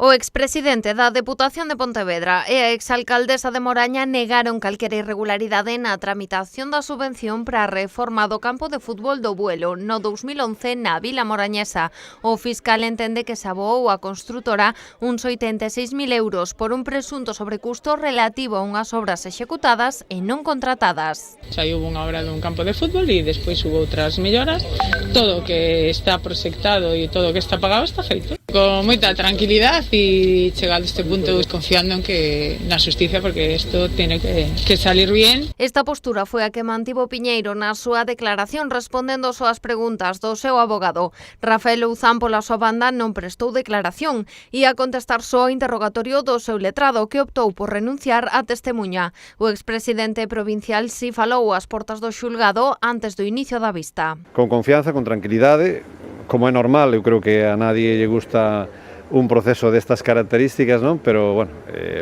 O expresidente da Deputación de Pontevedra e a exalcaldesa de Moraña negaron calquera irregularidade na tramitación da subvención para a reforma do campo de fútbol do Buelo no 2011 na Vila Morañesa. O fiscal entende que se aboou a construtora uns 86.000 euros por un presunto sobrecusto relativo a unhas obras executadas e non contratadas. Xa houve unha obra dun campo de fútbol e despois houve outras melloras. Todo o que está proxectado e todo o que está pagado está feito. Con moita tranquilidade e chegado a este punto confiando en que na xusticia, porque isto tiene que salir bien. Esta postura foi a que mantivo Piñeiro na súa declaración respondendo só as preguntas do seu abogado. Rafael Louzán, pola súa banda, non prestou declaración e a contestar só ao interrogatorio do seu letrado, que optou por renunciar á testemunha. O expresidente provincial si falou ás portas do xulgado antes do inicio da vista. Con confianza, con tranquilidade, como é normal, eu creo que a nadie lle gusta un proceso destas características, non? Pero, bueno,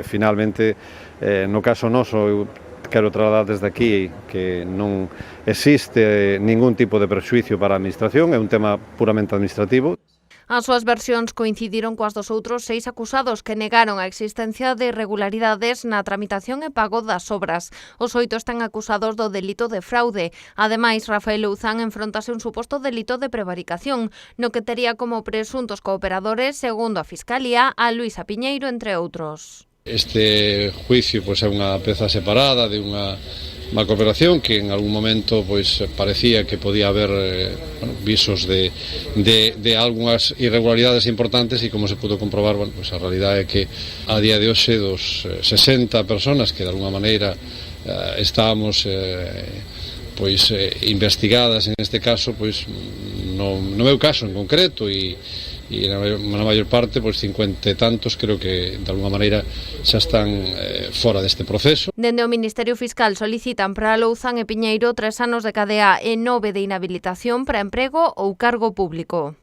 finalmente, no caso noso, eu quero trasladar desde aquí que non existe ningún tipo de prexuicio para a administración, é un tema puramente administrativo. As súas versións coincidiron coas dos outros 6 acusados que negaron a existencia de irregularidades na tramitación e pago das obras. Os 8 están acusados do delito de fraude. Ademais, Rafael Louzán enfrontase un suposto delito de prevaricación, no que tería como presuntos cooperadores, segundo a Fiscalía, a Luisa Piñeiro, entre outros. Este juicio é unha peza separada de unha cooperación que en algún momento parecía que podía haber visos de algunhas irregularidades importantes e como se pudo comprobar, a realidade é que a día de hoxe dos 60 personas que de alguna maneira estábamos investigadas en este caso, no meu caso en concreto e na maior parte, 50 e tantos, creo que de alguna maneira xa están fora deste proceso. Dende o Ministerio Fiscal solicitan para Louzán e Piñeiro 3 anos de cadea e 9 de inhabilitación para emprego ou cargo público.